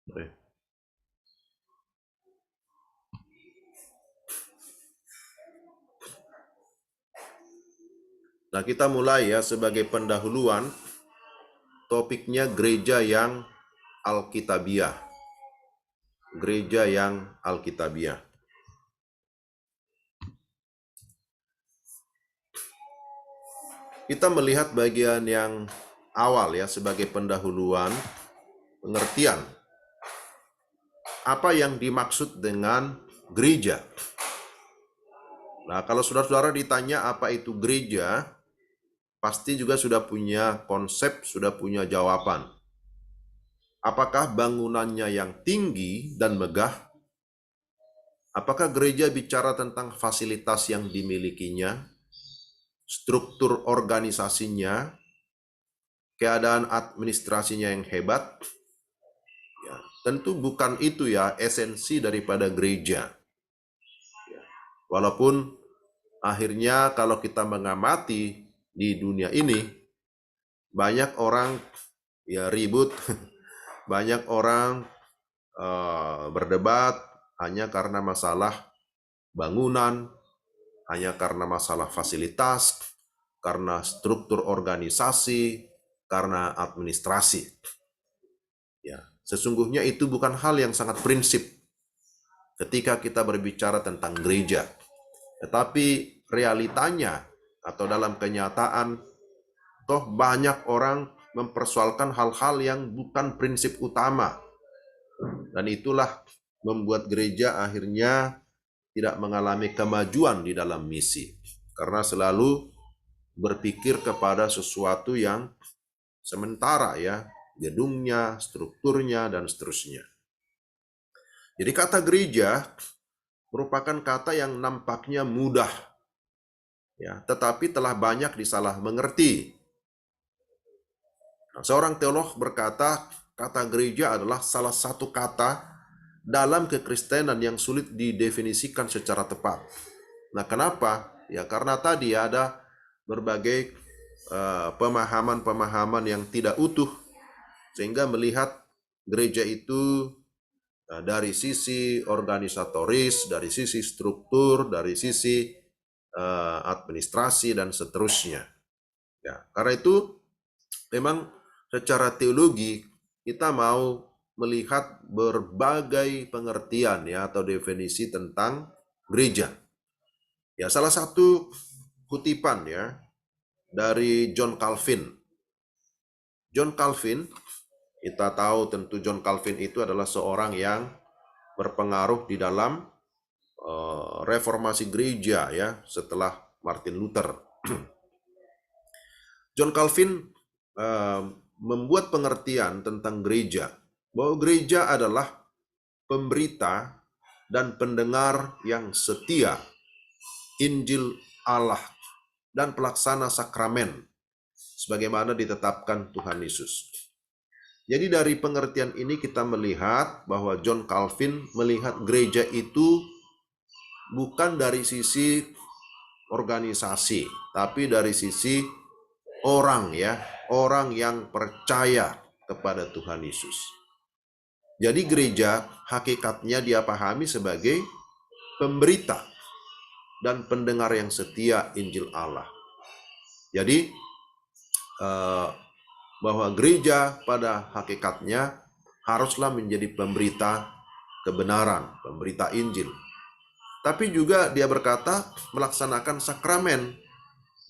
Baik. Nah, kita mulai ya sebagai pendahuluan, topiknya gereja yang Alkitabiah. Gereja yang Alkitabiah. Kita melihat bagian yang awal ya sebagai pendahuluan, pengertian. Apa yang dimaksud dengan gereja? Nah, kalau saudara-saudara ditanya apa itu gereja, pasti juga sudah punya konsep, sudah punya jawaban. Apakah bangunannya yang tinggi dan megah? Apakah gereja bicara tentang fasilitas yang dimilikinya, struktur organisasinya, keadaan administrasinya yang hebat? Ya, tentu bukan itu ya esensi daripada gereja. Ya, walaupun akhirnya kalau kita mengamati di dunia ini, banyak orang ya ribut, banyak orang berdebat hanya karena masalah bangunan, hanya karena masalah fasilitas, karena struktur organisasi, karena administrasi. Ya, sesungguhnya itu bukan hal yang sangat prinsip ketika kita berbicara tentang gereja. Tetapi realitanya atau dalam kenyataan, toh banyak orang mempersoalkan hal-hal yang bukan prinsip utama. Dan itulah membuat gereja akhirnya tidak mengalami kemajuan di dalam misi. Karena selalu berpikir kepada sesuatu yang sementara ya, gedungnya, strukturnya, dan seterusnya. Jadi kata gereja merupakan kata yang nampaknya mudah, ya, tetapi telah banyak disalah mengerti. Nah, seorang teolog berkata, kata gereja adalah salah satu kata dalam kekristenan yang sulit didefinisikan secara tepat. Nah, kenapa? Ya, karena tadi ada berbagai pemahaman-pemahaman yang tidak utuh, sehingga melihat gereja itu dari sisi organisatoris, dari sisi struktur, dari sisi administrasi, dan seterusnya. Ya, karena itu memang secara teologi kita mau melihat berbagai pengertian ya atau definisi tentang gereja. Ya, salah satu kutipan ya dari John Calvin. John Calvin, kita tahu tentu John Calvin itu adalah seorang yang berpengaruh di dalam reformasi gereja ya setelah Martin Luther. John Calvin membuat pengertian tentang gereja, bahwa gereja adalah pemberita dan pendengar yang setia Injil Allah dan pelaksana sakramen sebagaimana ditetapkan Tuhan Yesus. Jadi dari pengertian ini kita melihat bahwa John Calvin melihat gereja itu bukan dari sisi organisasi, tapi dari sisi orang ya, orang yang percaya kepada Tuhan Yesus. Jadi gereja hakikatnya dia pahami sebagai pemberita dan pendengar yang setia Injil Allah. Jadi bahwa gereja pada hakikatnya haruslah menjadi pemberita kebenaran, pemberita Injil. Tapi juga dia berkata melaksanakan sakramen.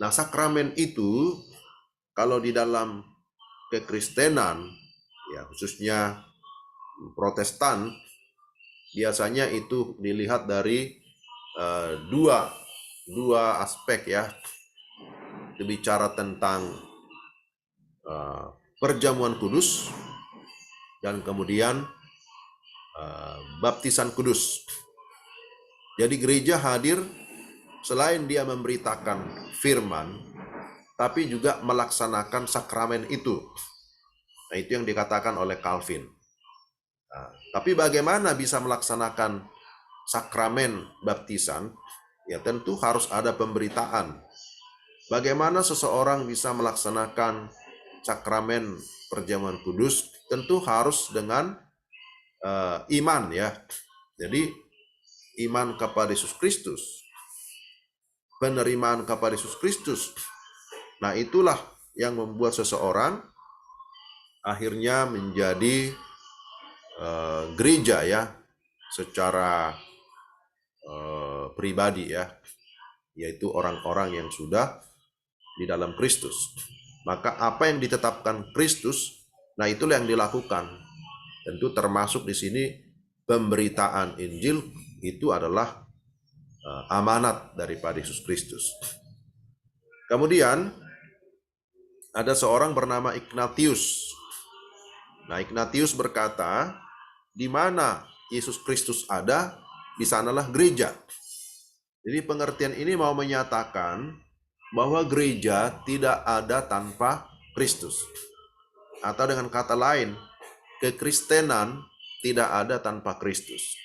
Nah, sakramen itu kalau di dalam kekristenan, ya khususnya Protestan, biasanya itu dilihat dari dua aspek ya. Bicara tentang perjamuan kudus dan kemudian baptisan kudus. Jadi gereja hadir selain dia memberitakan firman, tapi juga melaksanakan sakramen itu. Nah, itu yang dikatakan oleh Calvin. Nah, tapi bagaimana bisa melaksanakan sakramen baptisan? Ya tentu harus ada pemberitaan. Bagaimana seseorang bisa melaksanakan sakramen perjamuan kudus? Tentu harus dengan iman ya. Jadi iman kepada Yesus Kristus, penerimaan kepada Yesus Kristus. Nah, itulah yang membuat seseorang akhirnya menjadi gereja ya, secara pribadi ya, yaitu orang-orang yang sudah di dalam Kristus. Maka apa yang ditetapkan Kristus, nah itulah yang dilakukan. Tentu termasuk di sini pemberitaan Injil itu adalah amanat daripada Yesus Kristus. Kemudian ada seorang bernama Ignatius. Nah, Ignatius berkata, di mana Yesus Kristus ada, di sanalah gereja. Jadi pengertian ini mau menyatakan bahwa gereja tidak ada tanpa Kristus. Atau dengan kata lain, kekristenan tidak ada tanpa Kristus.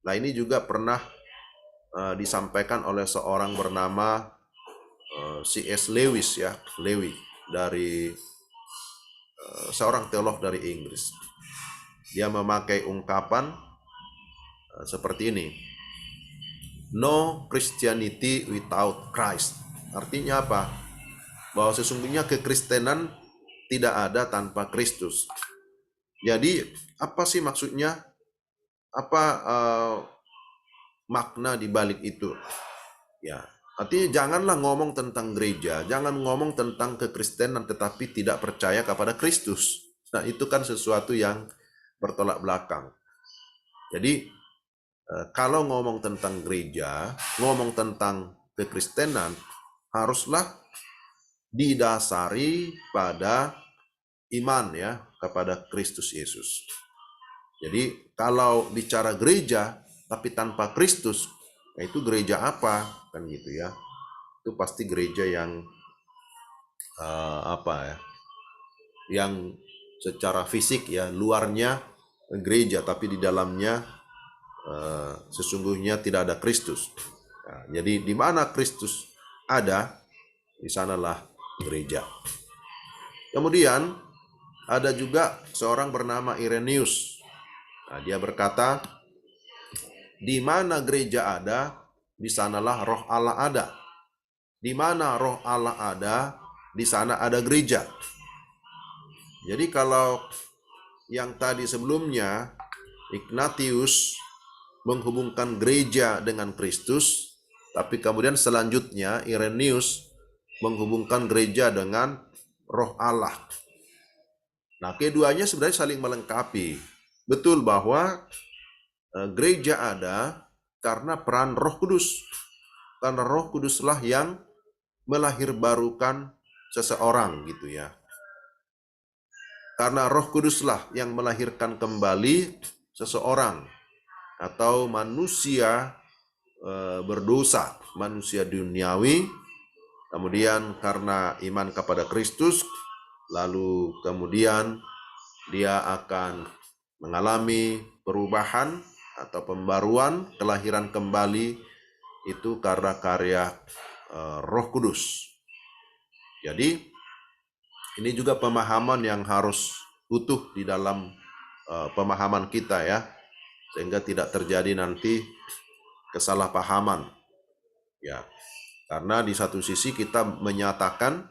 Nah, ini juga pernah disampaikan oleh seorang bernama C.S. Lewis ya, Lewi, dari seorang teolog dari Inggris. Dia memakai ungkapan seperti ini. No Christianity without Christ. Artinya apa? Bahwa sesungguhnya kekristenan tidak ada tanpa Kristus. Jadi apa sih maksudnya? Apa makna di balik itu? Ya, artinya janganlah ngomong tentang gereja, jangan ngomong tentang kekristenan tetapi tidak percaya kepada Kristus. Nah, itu kan sesuatu yang bertolak belakang. Jadi kalau ngomong tentang gereja, ngomong tentang kekristenan, haruslah didasari pada iman ya kepada Kristus Yesus. Jadi kalau bicara gereja tapi tanpa Kristus, nah itu gereja apa kan gitu ya? Itu pasti gereja yang yang secara fisik ya luarnya gereja tapi di dalamnya sesungguhnya tidak ada Kristus. Nah, jadi di mana Kristus ada, di sanalah gereja. Kemudian ada juga seorang bernama Irenaeus. Nah, dia berkata, di mana gereja ada, di sanalah roh Allah ada. Di mana roh Allah ada, di sana ada gereja. Jadi kalau yang tadi sebelumnya Ignatius menghubungkan gereja dengan Kristus, tapi kemudian selanjutnya Irenaeus menghubungkan gereja dengan roh Allah. Nah, keduanya sebenarnya saling melengkapi. Betul bahwa gereja ada karena peran Roh Kudus. Karena Roh Kuduslah yang melahirbarukan seseorang gitu ya. Karena Roh Kuduslah yang melahirkan kembali seseorang atau manusia berdosa, manusia duniawi. Kemudian karena iman kepada Kristus, lalu kemudian dia akan mengalami perubahan atau pembaruan, kelahiran kembali itu karena karya Roh Kudus. Jadi ini juga pemahaman yang harus utuh di dalam pemahaman kita ya, sehingga tidak terjadi nanti kesalahpahaman. Ya, karena di satu sisi kita menyatakan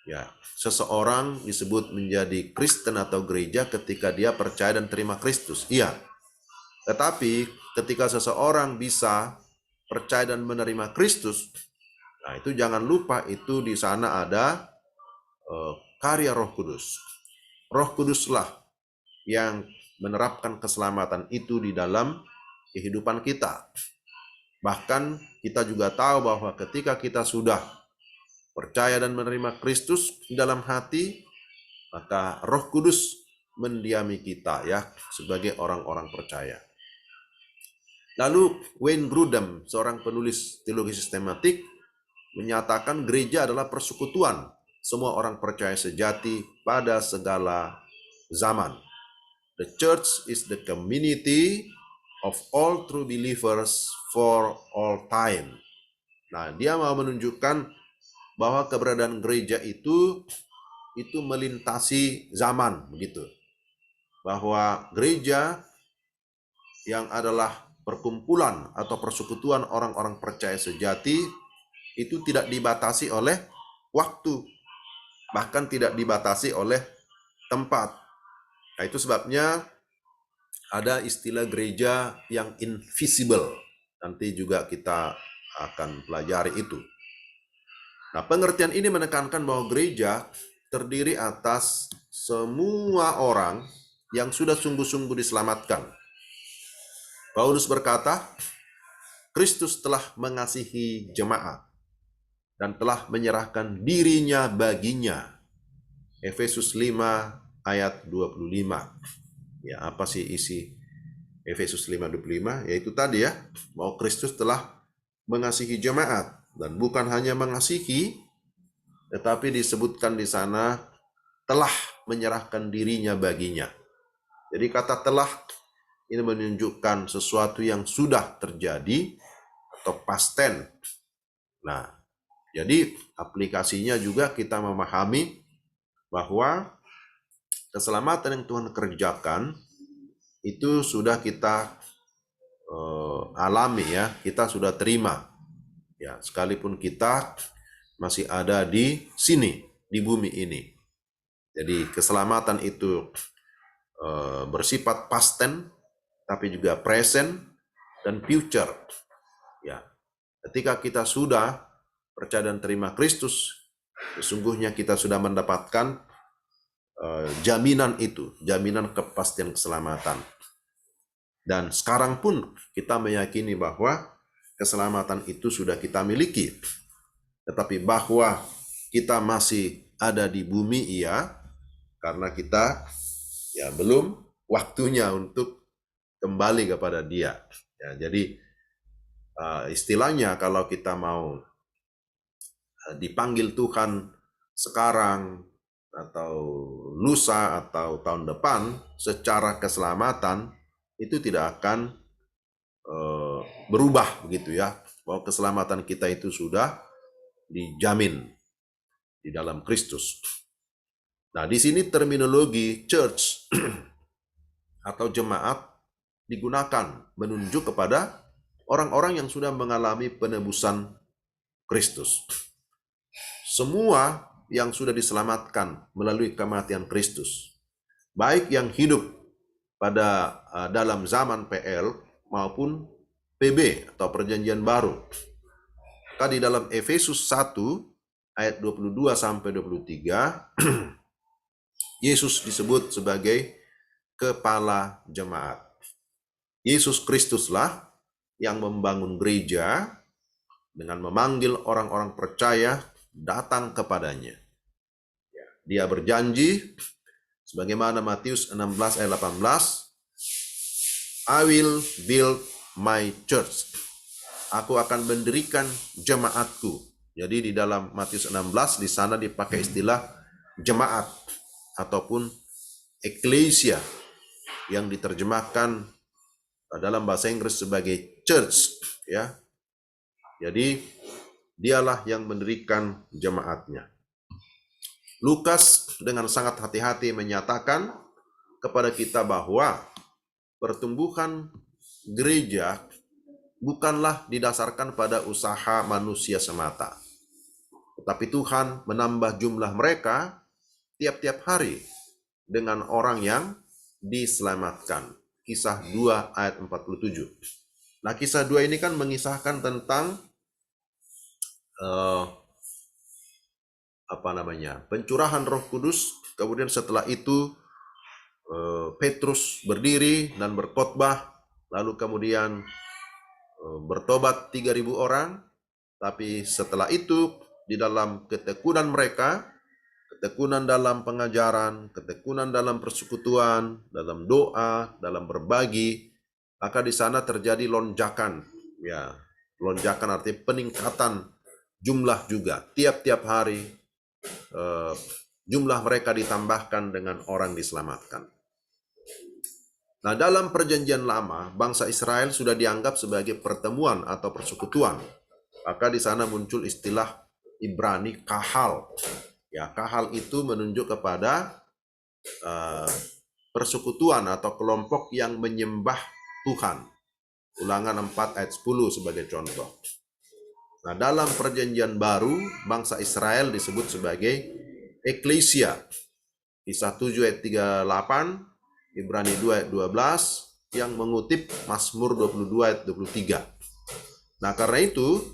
ya, seseorang disebut menjadi Kristen atau gereja ketika dia percaya dan terima Kristus. Iya. Tetapi ketika seseorang bisa percaya dan menerima Kristus, nah itu jangan lupa itu di sana ada karya Roh Kudus. Roh Kuduslah yang menerapkan keselamatan itu di dalam kehidupan kita. Bahkan kita juga tahu bahwa ketika kita sudah percaya dan menerima Kristus di dalam hati, maka Roh Kudus mendiami kita ya sebagai orang-orang percaya. Lalu Wayne Grudem, seorang penulis teologi sistematik, menyatakan gereja adalah persekutuan semua orang percaya sejati pada segala zaman. The church is the community of all true believers for all time. Nah, dia mau menunjukkan bahwa keberadaan gereja itu melintasi zaman begitu. Bahwa gereja yang adalah perkumpulan atau persekutuan orang-orang percaya sejati itu tidak dibatasi oleh waktu, bahkan tidak dibatasi oleh tempat. Nah, itu sebabnya ada istilah gereja yang invisible. Nanti juga kita akan pelajari itu. Nah, pengertian ini menekankan bahwa gereja terdiri atas semua orang yang sudah sungguh-sungguh diselamatkan. Paulus berkata, Kristus telah mengasihi jemaat dan telah menyerahkan dirinya baginya. Efesus 5 ayat 25. Ya, apa sih isi Efesus 5:25? Yaitu tadi ya, bahwa Kristus telah mengasihi jemaat, dan bukan hanya mengasihi, tetapi disebutkan di sana telah menyerahkan dirinya baginya. Jadi kata telah ini menunjukkan sesuatu yang sudah terjadi atau past tense. Nah, jadi aplikasinya juga kita memahami bahwa keselamatan yang Tuhan kerjakan itu sudah kita alami ya, kita sudah terima. Ya, sekalipun kita masih ada di sini, di bumi ini. Jadi keselamatan itu bersifat past tense, tapi juga present dan future. Ya, ketika kita sudah percaya dan terima Kristus, sesungguhnya kita sudah mendapatkan jaminan itu, jaminan kepastian keselamatan. Dan sekarang pun kita meyakini bahwa keselamatan itu sudah kita miliki. Tetapi bahwa kita masih ada di bumi, iya, karena kita ya belum waktunya untuk kembali kepada Dia. Ya, jadi istilahnya kalau kita mau dipanggil Tuhan sekarang atau lusa atau tahun depan, secara keselamatan itu tidak akan berubah begitu ya, bahwa keselamatan kita itu sudah dijamin di dalam Kristus. Nah, di sini terminologi church atau jemaat digunakan menunjuk kepada orang-orang yang sudah mengalami penebusan Kristus. Semua yang sudah diselamatkan melalui kematian Kristus, baik yang hidup pada dalam zaman PL maupun PB atau perjanjian baru. Tadi dalam Efesus 1 ayat 22 sampai 23 Yesus disebut sebagai kepala jemaat. Yesus Kristuslah yang membangun gereja dengan memanggil orang-orang percaya datang kepadanya. Dia berjanji sebagaimana Matius 16 ayat 18, I will build my church. Aku akan mendirikan jemaatku. Jadi di dalam Matius 16 di sana dipakai istilah jemaat ataupun eklesia yang diterjemahkan dalam bahasa Inggris sebagai church ya. Jadi dialah yang mendirikan jemaatnya. Lukas dengan sangat hati-hati menyatakan kepada kita bahwa pertumbuhan gereja bukanlah didasarkan pada usaha manusia semata, tetapi Tuhan menambah jumlah mereka tiap-tiap hari dengan orang yang diselamatkan. Kisah 2 ayat 47. Nah, kisah 2 ini kan mengisahkan tentang pencurahan Roh Kudus. Kemudian setelah itu Petrus berdiri dan berkhotbah, lalu kemudian bertobat 3.000 orang. Tapi setelah itu di dalam ketekunan mereka, ketekunan dalam pengajaran, ketekunan dalam persekutuan, dalam doa, dalam berbagi, maka di sana terjadi lonjakan. Ya, lonjakan artinya peningkatan jumlah juga. Tiap-tiap hari jumlah mereka ditambahkan dengan orang diselamatkan. Nah, dalam perjanjian lama, bangsa Israel sudah dianggap sebagai pertemuan atau persekutuan. Maka di sana muncul istilah Ibrani kahal. Ya, kahal itu menunjuk kepada persekutuan atau kelompok yang menyembah Tuhan. Ulangan 4 ayat 10 sebagai contoh. Nah, dalam perjanjian baru, bangsa Israel disebut sebagai eklesia. Kisah 7 ayat 38, Ibrani 2 ayat 12, yang mengutip Mazmur 22 ayat 23. Nah, karena itu,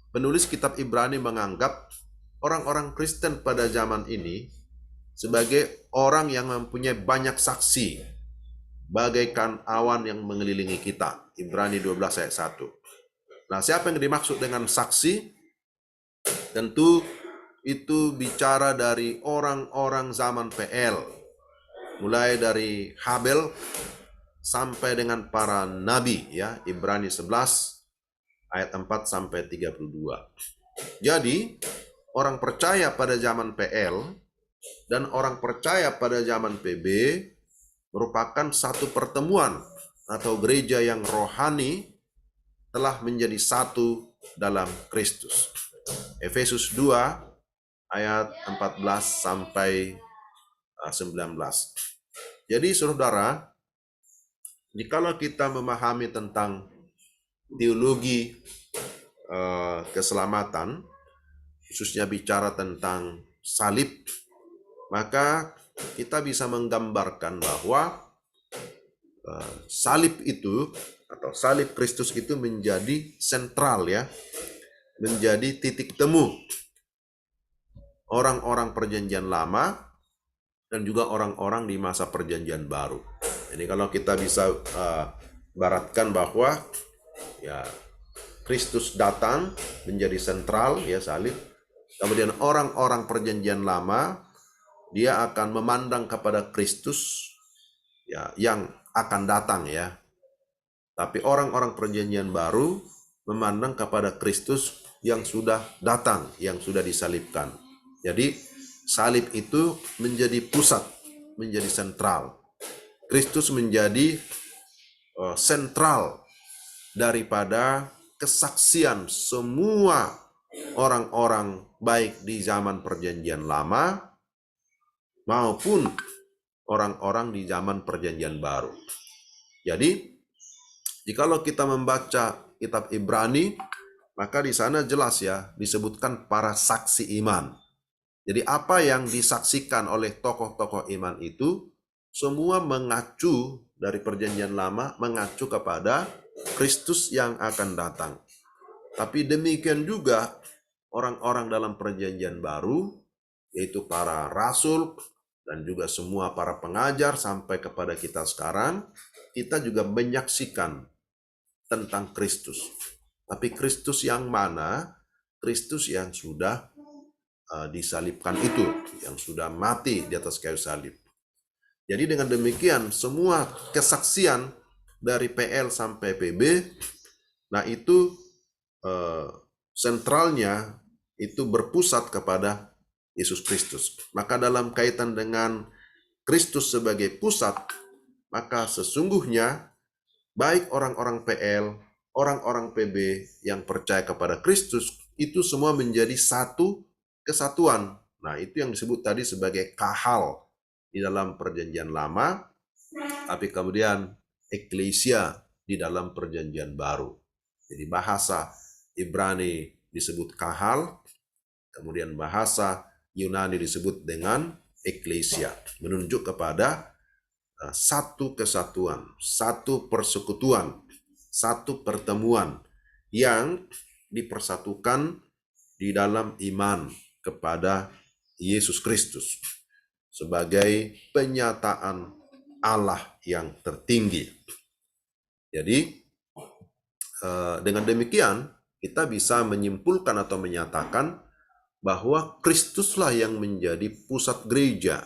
penulis kitab Ibrani menganggap orang-orang Kristen pada zaman ini sebagai orang yang mempunyai banyak saksi, bagaikan awan yang mengelilingi kita. Ibrani 12 ayat 1. Nah, siapa yang dimaksud dengan saksi? Tentu itu bicara dari orang-orang zaman PL, mulai dari Habel sampai dengan para nabi, ya, Ibrani 11 ayat 4 sampai 32. Jadi, orang percaya pada zaman PL dan orang percaya pada zaman PB merupakan satu pertemuan atau gereja yang rohani telah menjadi satu dalam Kristus. Efesus 2 ayat 14 sampai 19. Jadi saudara, jikalau kita memahami tentang teologi keselamatan, khususnya bicara tentang salib, maka kita bisa menggambarkan bahwa salib itu atau salib Kristus itu menjadi sentral, ya, menjadi titik temu orang-orang perjanjian lama dan juga orang-orang di masa perjanjian baru. Jadi kalau kita bisa baratkan bahwa ya Kristus datang menjadi sentral, ya, salib. Kemudian orang-orang perjanjian lama dia akan memandang kepada Kristus, ya, yang akan datang, ya. Tapi orang-orang perjanjian baru memandang kepada Kristus yang sudah datang, yang sudah disalibkan. Jadi salib itu menjadi pusat, menjadi sentral. Kristus menjadi sentral daripada kesaksian semua orang-orang baik di zaman perjanjian lama maupun orang-orang di zaman perjanjian baru. Jadi, jikalau kita membaca kitab Ibrani, maka di sana jelas, ya, disebutkan para saksi iman. Jadi apa yang disaksikan oleh tokoh-tokoh iman itu semua mengacu dari perjanjian lama, mengacu kepada Kristus yang akan datang. Tapi demikian juga orang-orang dalam perjanjian baru, yaitu para rasul dan juga semua para pengajar sampai kepada kita sekarang, kita juga menyaksikan tentang Kristus. Tapi Kristus yang mana? Kristus yang sudah disalibkan itu, yang sudah mati di atas kayu salib. Jadi dengan demikian semua kesaksian dari PL sampai PB, nah itu sentralnya itu berpusat kepada Yesus Kristus. Maka dalam kaitan dengan Kristus sebagai pusat, maka sesungguhnya baik orang-orang PL, orang-orang PB yang percaya kepada Kristus, itu semua menjadi satu kesatuan. Nah, itu yang disebut tadi sebagai kahal di dalam perjanjian lama, tapi kemudian eklesia di dalam perjanjian baru. Jadi bahasa Ibrani disebut kahal, kemudian bahasa Yunani disebut dengan eklesia, menunjuk kepada satu kesatuan, satu persekutuan, satu pertemuan yang dipersatukan di dalam iman kepada Yesus Kristus sebagai penyataan Allah yang tertinggi. Jadi dengan demikian kita bisa menyimpulkan atau menyatakan bahwa Kristuslah yang menjadi pusat gereja.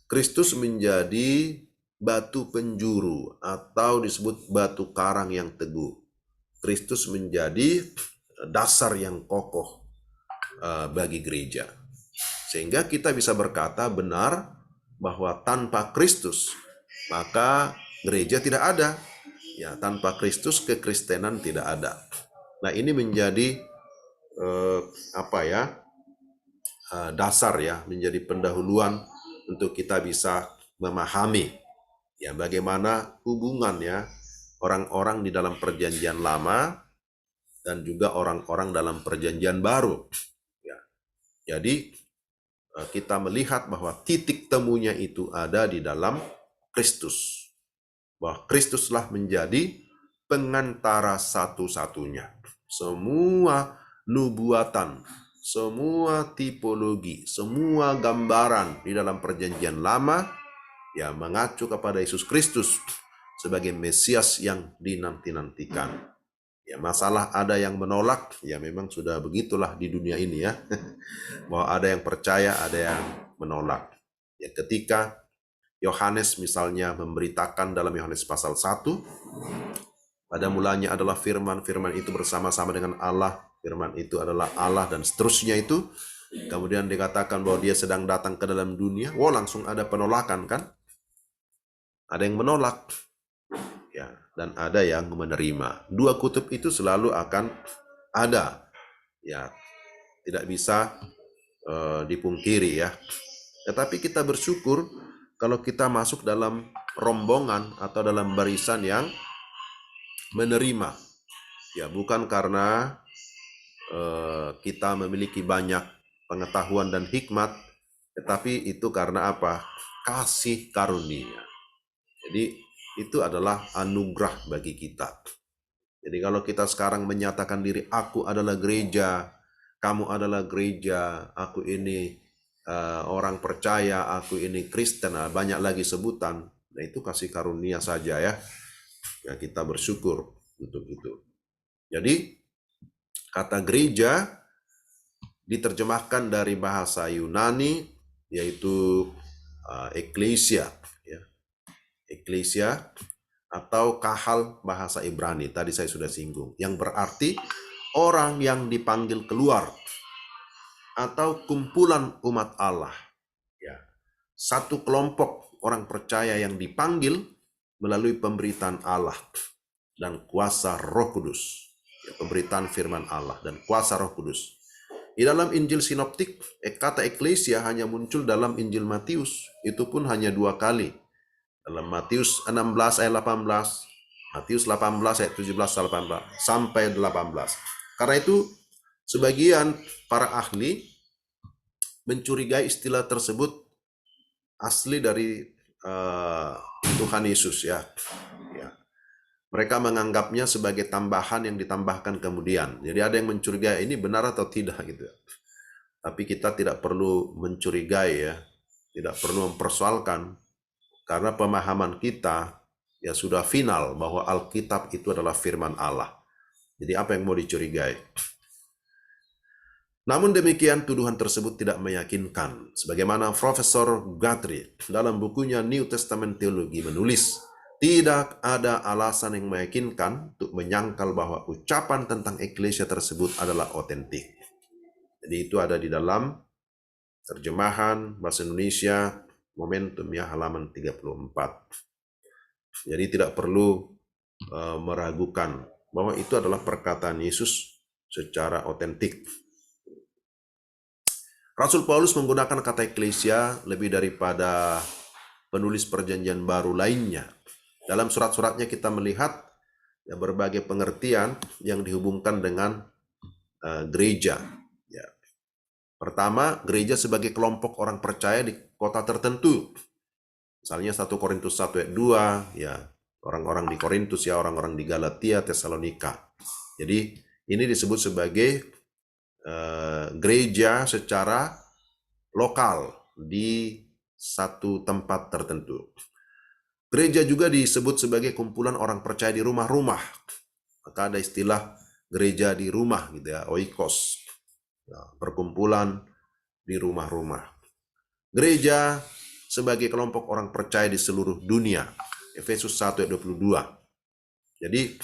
Kristus menjadi batu penjuru atau disebut batu karang yang teguh. Kristus menjadi dasar yang kokoh bagi gereja. Sehingga kita bisa berkata benar bahwa tanpa Kristus maka gereja tidak ada. Ya, tanpa Kristus kekristenan tidak ada. Nah, ini menjadi dasar, ya, menjadi pendahuluan untuk kita bisa memahami, ya, bagaimana hubungannya orang-orang di dalam perjanjian lama dan juga orang-orang dalam perjanjian baru. Ya. Jadi kita melihat bahwa titik temunya itu ada di dalam Kristus. Bahwa Kristuslah menjadi pengantara satu-satunya. Semua nubuatan, semua tipologi, semua gambaran di dalam perjanjian lama ya mengacu kepada Yesus Kristus sebagai Mesias yang dinanti-nantikan. Ya, masalah ada yang menolak, ya memang sudah begitulah di dunia ini ya. Bahwa ada yang percaya, ada yang menolak. Ya, ketika Yohanes misalnya memberitakan dalam Yohanes pasal 1, pada mulanya adalah firman, firman itu bersama-sama dengan Allah, firman itu adalah Allah, dan seterusnya itu. Kemudian dikatakan bahwa dia sedang datang ke dalam dunia. Wah, langsung ada penolakan kan? Ada yang menolak. Ya, dan ada yang menerima. Dua kutub itu selalu akan ada. Ya, tidak bisa dipungkiri ya. Tetapi kita bersyukur kalau kita masuk dalam rombongan atau dalam barisan yang menerima. Ya, bukan karena kita memiliki banyak pengetahuan dan hikmat, tetapi itu karena apa? Kasih karunia. Jadi itu adalah anugerah bagi kita. Jadi kalau kita sekarang menyatakan diri, aku adalah gereja, kamu adalah gereja, aku ini orang percaya, aku ini Kristen, banyak lagi sebutan. Nah itu kasih karunia saja ya. Ya kita bersyukur untuk itu. Jadi kata gereja diterjemahkan dari bahasa Yunani yaitu eklesia, ya. Eklesia atau kahal bahasa Ibrani, tadi saya sudah singgung, yang berarti orang yang dipanggil keluar atau kumpulan umat Allah. Ya. Satu kelompok orang percaya yang dipanggil melalui pemberitaan Allah dan kuasa Roh Kudus. Ya, pemberitaan firman Allah dan kuasa Roh Kudus. Di dalam Injil Sinoptik, kata eklesia hanya muncul dalam Injil Matius, itu pun hanya 2 kali. Dalam Matius 16 ayat 18, Matius 18 ayat 17 sampai 18. Karena itu sebagian para ahli mencurigai istilah tersebut asli dari Tuhan Yesus ya. Mereka menganggapnya sebagai tambahan yang ditambahkan kemudian. Jadi ada yang mencurigai ini benar atau tidak gitu. Tapi kita tidak perlu mencurigai ya, tidak perlu mempersoalkan karena pemahaman kita ya sudah final bahwa Alkitab itu adalah firman Allah. Jadi apa yang mau dicurigai? Namun demikian tuduhan tersebut tidak meyakinkan. Sebagaimana Profesor Guthrie dalam bukunya New Testament Theology menulis, tidak ada alasan yang meyakinkan untuk menyangkal bahwa ucapan tentang eklesia tersebut adalah otentik. Jadi itu ada di dalam terjemahan bahasa Indonesia Momentum ya halaman 34. Jadi tidak perlu meragukan bahwa itu adalah perkataan Yesus secara otentik. Rasul Paulus menggunakan kata eklesia lebih daripada penulis perjanjian baru lainnya. Dalam surat-suratnya kita melihat ya, berbagai pengertian yang dihubungkan dengan gereja. Ya. Pertama, gereja sebagai kelompok orang percaya di kota tertentu. Misalnya 1 Korintus 1 ayat 2, ya orang-orang di Korintus ya, orang-orang di Galatia, Tesalonika. Jadi ini disebut sebagai gereja secara lokal di satu tempat tertentu. Gereja juga disebut sebagai kumpulan orang percaya di rumah-rumah. Maka ada istilah gereja di rumah gitu ya, oikos. Ya, perkumpulan di rumah-rumah. Gereja sebagai kelompok orang percaya di seluruh dunia. Efesus 1 ayat 22. Jadi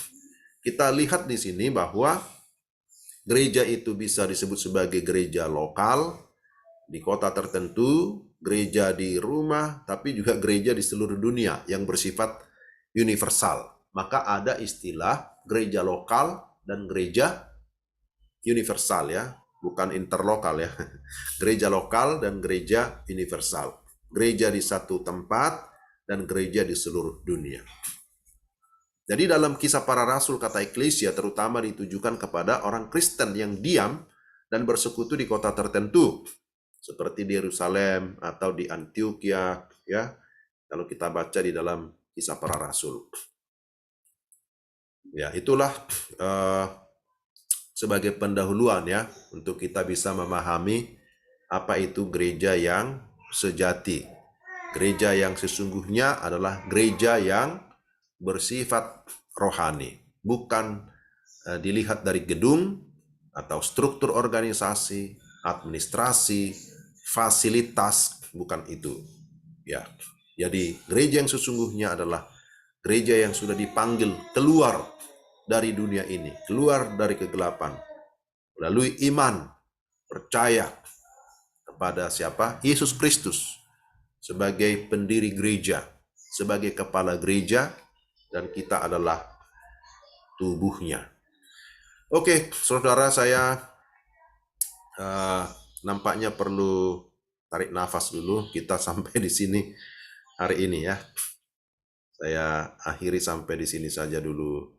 kita lihat di sini bahwa gereja itu bisa disebut sebagai gereja lokal di kota tertentu, gereja di rumah, tapi juga gereja di seluruh dunia yang bersifat universal. Maka ada istilah gereja lokal dan gereja universal ya, bukan interlokal ya. Gereja lokal dan gereja universal. Gereja di satu tempat dan gereja di seluruh dunia. Jadi dalam Kisah Para Rasul, kata eklesia terutama ditujukan kepada orang Kristen yang diam dan bersekutu di kota tertentu, seperti di Yerusalem atau di Antioquia, ya. Kalau kita baca di dalam Kisah Para Rasul. Ya, itulah sebagai pendahuluan ya, untuk kita bisa memahami apa itu gereja yang sejati. Gereja yang sesungguhnya adalah gereja yang bersifat rohani, bukan dilihat dari gedung atau struktur organisasi, administrasi, fasilitas, bukan itu. Ya. Jadi gereja yang sesungguhnya adalah gereja yang sudah dipanggil keluar dari dunia ini, keluar dari kegelapan, melalui iman, percaya kepada siapa? Yesus Kristus sebagai pendiri gereja, sebagai kepala gereja, dan kita adalah tubuhnya. Oke, saudara, saya nampaknya perlu tarik nafas dulu. Kita sampai di sini hari ini ya. Saya akhiri sampai di sini saja dulu.